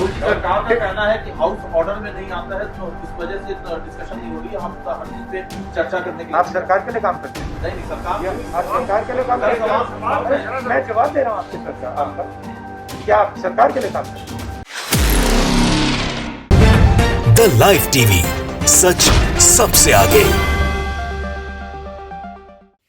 राहुल जी, सरकार का कहना है कि हाउस ऑर्डर में नहीं आता है, तो इस वजह से डिस्कशन नहीं हो रही है। हम हर चीज पे चर्चा करने के लिए आप सरकार के लिए काम करते हैं? नहीं सरकार आप सरकार के लिए काम करते हैं? मैं जवाब दे रहा हूँ आपकी सरकार आपका, क्या आप सरकार के लिए काम करते हैं? द लाइव टीवी, सच सबसे आगे।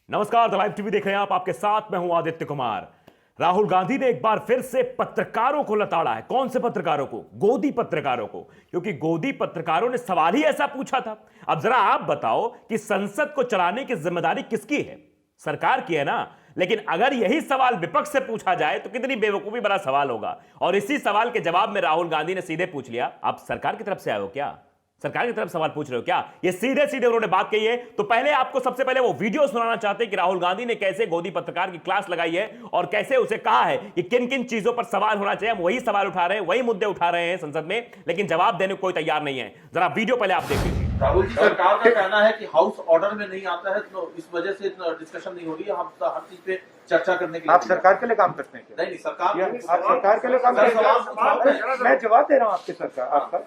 नमस्कार, द लाइव टीवी देख रहे हैं आप, आपके साथ मैं हूं आदित्य कुमार। राहुल गांधी ने एक बार फिर से पत्रकारों को लताड़ा है। कौन से पत्रकारों को? गोदी पत्रकारों को, क्योंकि गोदी पत्रकारों ने सवाल ही ऐसा पूछा था। अब जरा आप बताओ कि संसद को चलाने की जिम्मेदारी किसकी है? सरकार की है ना। लेकिन अगर यही सवाल विपक्ष से पूछा जाए तो कितनी बेवकूफी भरा सवाल होगा। और इसी सवाल के जवाब में राहुल गांधी ने सीधे पूछ लिया, आप सरकार की तरफ से आए हो क्या? सरकार की तरफ सवाल पूछ रहे हो क्या? ये सीधे सीधे उन्होंने बात कही है। तो पहले आपको सबसे पहले वो वीडियो सुनाना चाहते हैं कि राहुल गांधी ने कैसे गोदी पत्रकार की क्लास लगाई है और कैसे उसे कहा है कि किन किन चीजों पर सवाल होना चाहिए। हम वही सवाल उठा रहे हैं, वही मुद्दे उठा रहे हैं संसद में, लेकिन जवाब देने को कोई तैयार नहीं है। जरा वीडियो पहले आप देख लीजिए। राहुल जी, सरकार का कहना है कि हाउस ऑर्डर में नहीं आता है, तो इस वजह से डिस्कशन नहीं हो रही है। हम हर चीज पे चर्चा करने के लिए आप सरकार के लिए काम करते हैं? नहीं सरकार आप सरकार के लिए काम करते हैं? मैं जवाब दे रहा हूँ आपकी सरकार आपका,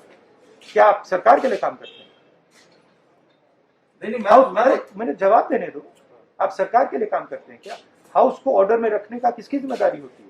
क्या आप सरकार के लिए काम करते हैं? नहीं मैंने जवाब देने दो। आप सरकार के लिए काम करते हैं क्या? हाउस को ऑर्डर में रखने का किसकी जिम्मेदारी होती है?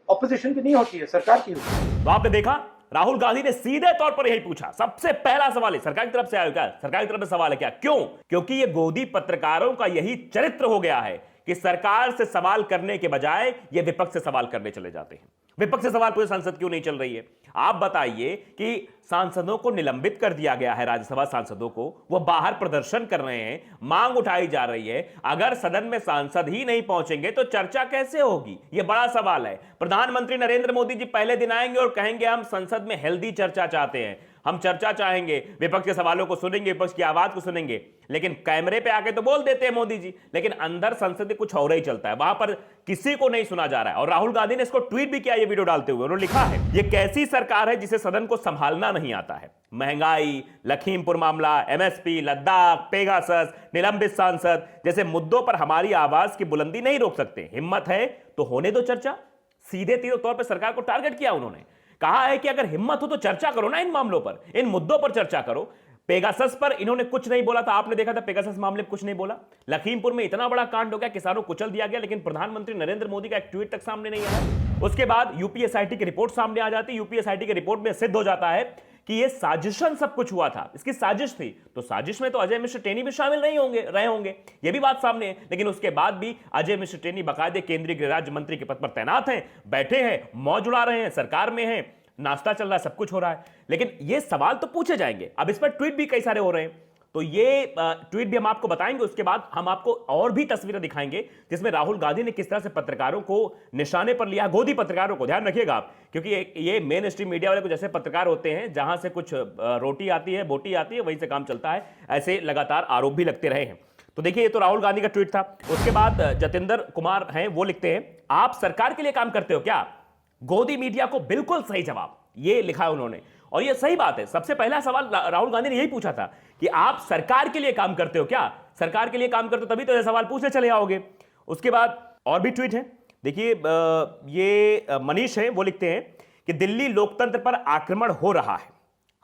ऑपोजिशन की नहीं होती है, सरकार की होती है। तो आपने देखा, राहुल गांधी ने सीधे तौर पर यही पूछा। सबसे पहला सवाल है, सरकार की तरफ से आया क्या? सरकार की तरफ से सवाल है क्या? क्यों? क्योंकि ये गोदी पत्रकारों का यही चरित्र हो गया है कि सरकार से सवाल करने के बजाय ये विपक्ष से सवाल करने चले जाते हैं। विपक्ष से सवाल पूछे संसद क्यों नहीं चल रही है? आप बताइए कि सांसदों को निलंबित कर दिया गया है, राज्यसभा सांसदों को, वो बाहर प्रदर्शन कर रहे हैं, मांग उठाई जा रही है। अगर सदन में सांसद ही नहीं पहुंचेंगे तो चर्चा कैसे होगी? ये बड़ा सवाल है। प्रधानमंत्री नरेंद्र मोदी जी पहले दिन आएंगे और कहेंगे हम संसद में हेल्दी चर्चा चाहते हैं, हम चर्चा चाहेंगे, विपक्ष के सवालों को सुनेंगे, विपक्ष की आवाज को सुनेंगे। लेकिन कैमरे पे आके तो बोल देते हैं मोदी जी, लेकिन अंदर संसद में कुछ और ही चलता है, वहां पर किसी को नहीं सुना जा रहा है। और राहुल गांधी ने इसको ट्वीट भी किया, ये वीडियो डालते हुए उन्होंने लिखा है, ये कैसी सरकार है जिसे सदन को संभालना नहीं आता है? महंगाई, लखीमपुर मामला, एमएसपी, लद्दाख, पेगासस, निलंबित सांसद जैसे मुद्दों पर हमारी आवाज की बुलंदी नहीं रोक सकते। हिम्मत है तो होने दो चर्चा। सीधे तीधे तौर पर सरकार को टारगेट किया उन्होंने। कहा है कि अगर हिम्मत हो तो चर्चा करो ना, इन मामलों पर, इन मुद्दों पर चर्चा करो। पेगासस पर इन्होंने कुछ नहीं बोला था, आपने देखा था पेगासस मामले में कुछ नहीं बोला। लखीमपुर में इतना बड़ा कांड हो गया, किसानों को कुचल दिया गया, लेकिन प्रधानमंत्री नरेंद्र मोदी का एक ट्वीट तक सामने नहीं आया। उसके बाद यूपीएसआईटी की रिपोर्ट सामने आ जाती, यूपीएसआईटी की रिपोर्ट में सिद्ध हो जाता है कि ये साजिशन सब कुछ हुआ था, इसकी साजिश थी। तो साजिश में तो अजय मिश्र टेनी भी शामिल नहीं रहे होंगे, ये भी बात सामने है। लेकिन उसके बाद भी अजय मिश्र टेनी बाकायदे केंद्रीय गृह राज्य मंत्री के पद पर तैनात हैं, बैठे हैं, मौज उड़ा रहे हैं, सरकार में हैं, नाश्ता चल रहा है, सब कुछ हो रहा है। लेकिन ये सवाल तो पूछे जाएंगे। अब इस पर ट्वीट भी कई सारे हो रहे हैं, तो ये ट्वीट भी हम आपको बताएंगे। उसके बाद हम आपको और भी तस्वीरें दिखाएंगे जिसमें राहुल गांधी ने किस तरह से पत्रकारों को निशाने पर लिया, गोदी पत्रकारों को। ध्यान रखिएगा आप, क्योंकि ये मेन स्ट्रीम मीडिया वाले कुछ ऐसे पत्रकार होते हैं जहां से कुछ रोटी आती है, बोटी आती है, वहीं से काम चलता है। ऐसे लगातार आरोप भी लगते रहे हैं। तो देखिए, ये तो राहुल गांधी का ट्वीट था। उसके बाद जतेंद्र कुमार हैं, वो लिखते हैं, आप सरकार के लिए काम करते हो क्या? गोदी मीडिया को बिल्कुल सही जवाब, ये लिखा है उन्होंने। और ये सही बात है। सबसे पहला सवाल राहुल गांधी ने यही पूछा था कि आप सरकार के लिए काम करते हो क्या? सरकार के लिए काम करते हो तभी तो ये सवाल पूछने चले आओगे। उसके बाद और भी ट्वीट हैं, देखिए, ये मनीष हैं, वो लिखते हैं कि दिल्ली लोकतंत्र पर आक्रमण हो रहा है,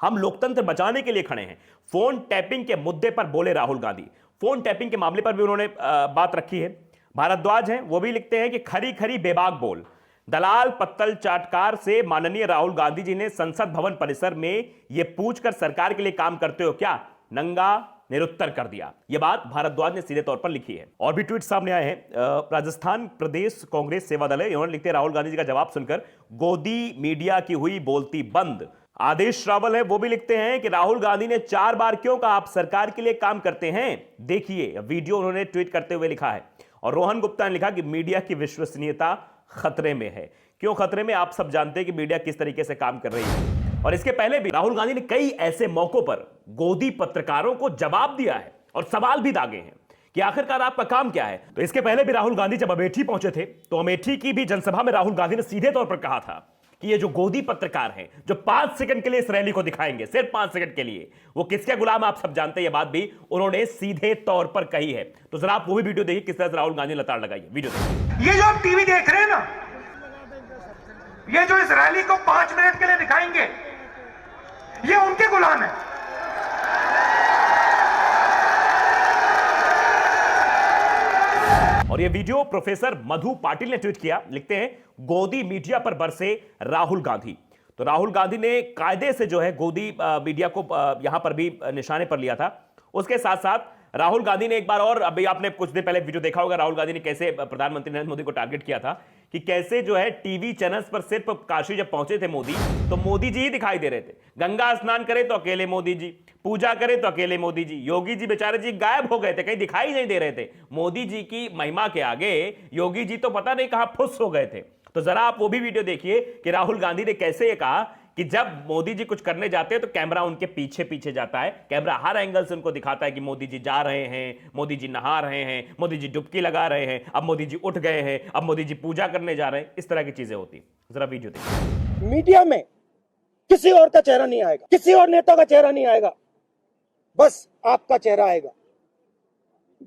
हम लोकतंत्र बचाने के लिए खड़े हैं। फोन टैपिंग के मुद्दे पर बोले राहुल गांधी। फोन टैपिंग के मामले पर भी उन्होंने बात रखी है। भारद्वाज हैं, वो भी लिखते हैं कि खरी खरी बेबाक बोल, दलाल पत्तल चाटकार से माननीय राहुल गांधी जी ने संसद भवन परिसर में यह पूछकर सरकार के लिए काम करते हो क्या, नंगा निरुत्तर कर दिया। यह बात भारद्वाज ने सीधे तौर पर लिखी है। और भी ट्वीट सामने आए हैं। राजस्थान प्रदेश कांग्रेस सेवा दल है, इन्होंने लिखते हैं, राहुल गांधी जी का जवाब सुनकर गोदी मीडिया की हुई बोलती बंद। आदेश रावल है, वो भी लिखते हैं कि राहुल गांधी ने 4 बार क्यों कहा आप सरकार के लिए काम करते हैं। देखिए वीडियो उन्होंने ट्वीट करते हुए लिखा है। और रोहन गुप्ता ने लिखा कि मीडिया की विश्वसनीयता खतरे में है। क्यों खतरे में? आप सब जानते हैं कि मीडिया किस तरीके से काम कर रही है। और इसके पहले भी राहुल गांधी ने कई ऐसे मौकों पर गोदी पत्रकारों को जवाब दिया है और सवाल भी दागे हैं कि आखिरकार आपका काम क्या है। तो इसके पहले भी राहुल गांधी जब अमेठी पहुंचे थे, तो अमेठी की भी जनसभा में राहुल गांधी ने सीधे तौर पर कहा था कि ये जो गोदी पत्रकार हैं, जो 5 सेकंड के लिए इस रैली को दिखाएंगे, सिर्फ 5 सेकंड के लिए, वो किसके गुलाम, आप सब जानते हैं। ये बात भी उन्होंने सीधे तौर पर कही है। तो जरा आप वो भी वीडियो देखिए, किस तरह से राहुल गांधी ने लताड़ लगाई है। वीडियो देखिए। ये जो आप टीवी देख रहे हैं ना, ये जो इस रैली को 5 मिनट के लिए दिखाएंगे, ये उनके गुलाम है। और ये वीडियो प्रोफेसर मधु पाटिल ने ट्वीट किया। लिखते हैं, गोदी मीडिया पर बरसे राहुल गांधी। तो राहुल गांधी ने कायदे से जो है गोदी मीडिया को यहां पर भी निशाने पर लिया था। उसके साथ साथ राहुल गांधी ने एक बार और, अभी आपने कुछ दिन पहले वीडियो देखा होगा, राहुल गांधी ने कैसे प्रधानमंत्री नरेंद्र मोदी को टारगेट किया था कि कैसे जो है टीवी चैनल्स पर सिर्फ काशी जब पहुंचे थे मोदी, तो मोदी जी ही दिखाई दे रहे थे। गंगा स्नान करे तो अकेले मोदी जी, पूजा करे तो अकेले मोदी जी, योगी जी बेचारे जी गायब हो गए थे, कहीं दिखाई नहीं दे रहे थे। मोदी जी की महिमा के आगे योगी जी तो पता नहीं कहां फुस हो गए थे। तो जरा आप वो भी वीडियो देखिए कि राहुल गांधी ने कैसे ये कहा कि जब मोदी जी कुछ करने जाते हैं तो कैमरा उनके पीछे पीछे जाता है, कैमरा हर एंगल से उनको दिखाता है कि मोदी जी जा रहे हैं, मोदी जी नहा रहे हैं, मोदी जी डुबकी लगा रहे हैं, अब मोदी जी उठ गए हैं, अब मोदी जी पूजा करने जा रहे हैं। इस तरह की चीजें होती। जरा वीडियो देखिए। मीडिया में किसी और का चेहरा नहीं आएगा, किसी और नेता का चेहरा नहीं आएगा, बस आपका चेहरा आएगा।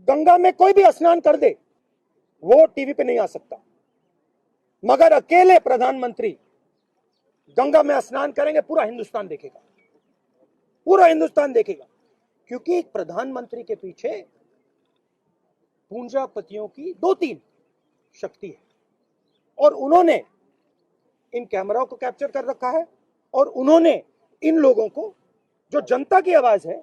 गंगा में कोई भी स्नान कर दे, वो टीवी पे नहीं आ सकता, मगर अकेले प्रधानमंत्री गंगा में स्नान करेंगे, पूरा हिंदुस्तान देखेगा, पूरा हिंदुस्तान देखेगा। क्योंकि एक प्रधानमंत्री के पीछे पूंजापतियों की 2-3 शक्ति है, और उन्होंने इन कैमराओं को कैप्चर कर रखा है, और उन्होंने इन लोगों को, जो जनता की आवाज है,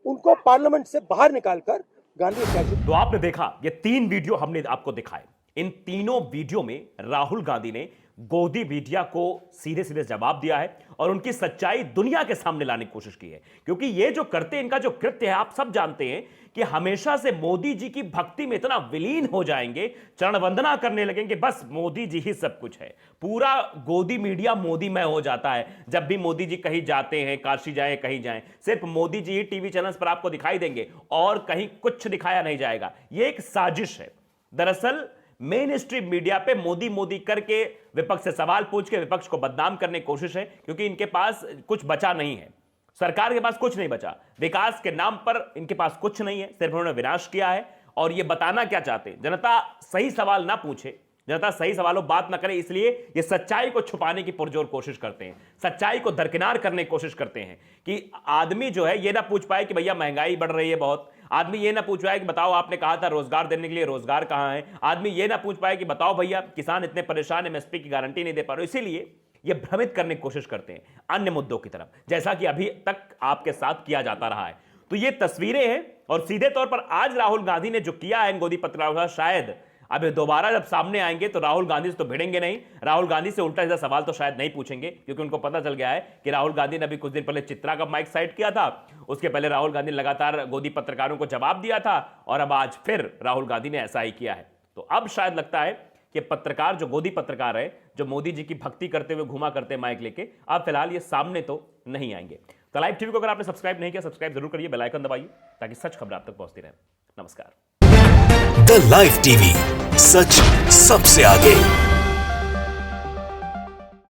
उनको पार्लियामेंट से बाहर निकालकर गांधी स्टैच्यू। तो आपने देखा, ये 3 वीडियो हमने आपको दिखाए। इन तीनों वीडियो में राहुल गांधी ने गोदी मीडिया को सीधे सीधे जवाब दिया है और उनकी सच्चाई दुनिया के सामने लाने की कोशिश की है। क्योंकि ये जो करते, इनका जो कृत्य है, आप सब जानते हैं कि हमेशा से मोदी जी की भक्ति में इतना विलीन हो जाएंगे, चरण वंदना करने लगेंगे, बस मोदी जी ही सब कुछ है। पूरा गोदी मीडिया मोदीमय हो जाता है। जब भी मोदी जी कहीं जाते हैं, काशी जाए, कहीं जाए, सिर्फ मोदी जी ही टीवी चैनल्स पर आपको दिखाई देंगे और कहीं कुछ दिखाया नहीं जाएगा। यह एक साजिश है। दरअसल मेन स्ट्रीम मीडिया पे मोदी मोदी करके विपक्ष से सवाल पूछ के विपक्ष को बदनाम करने की कोशिश है, क्योंकि इनके पास कुछ बचा नहीं है। सरकार के पास कुछ नहीं बचा, विकास के नाम पर इनके पास कुछ नहीं है, सिर्फ उन्होंने विनाश किया है। और ये बताना क्या चाहते हैं, जनता सही सवाल ना पूछे, जनता सही सवालों बात ना करे, इसलिए ये सच्चाई को छुपाने की पुरजोर कोशिश करते हैं, सच्चाई को दरकिनार करने की कोशिश करते हैं कि आदमी जो है ये ना पूछ पाए कि भैया महंगाई बढ़ रही है बहुत, आदमी ये ना पूछ पाए कि बताओ आपने कहा था रोजगार देने के लिए, रोजगार कहां है, आदमी ये ना पूछ पाए कि बताओ भैया किसान इतने परेशान, एमएसपी की गारंटी नहीं दे पा रहे। इसीलिए ये भ्रमित करने की कोशिश करते हैं अन्य मुद्दों की तरफ, जैसा कि अभी तक आपके साथ किया जाता रहा है। तो ये तस्वीरें हैं, और सीधे तौर पर आज राहुल गांधी ने जो किया है इन गोदी पत्रकारों, शायद अब दोबारा जब सामने आएंगे तो राहुल गांधी से तो भिड़ेंगे नहीं, राहुल गांधी से उल्टा सीधा सवाल तो शायद नहीं पूछेंगे, क्योंकि उनको पता चल गया है कि राहुल गांधी ने अभी कुछ दिन पहले चित्रा का माइक साइड किया था, उसके पहले राहुल गांधी ने लगातार गोदी पत्रकारों को जवाब दिया था, और अब आज फिर राहुल गांधी ने ऐसा ही किया है। तो अब शायद लगता है कि पत्रकार, जो गोदी पत्रकार है, जो मोदी जी की भक्ति करते हुए घुमा करते माइक लेके, अब फिलहाल ये सामने तो नहीं आएंगे। तो लाइव टीवी को अगर आपने सब्सक्राइब नहीं किया, सब्सक्राइब जरूर करिए, बेल आइकन दबाइए, ताकि सच खबर आप तक पहुंचती रहे। नमस्कार। द लाइव टीवी, सच सबसे आगे।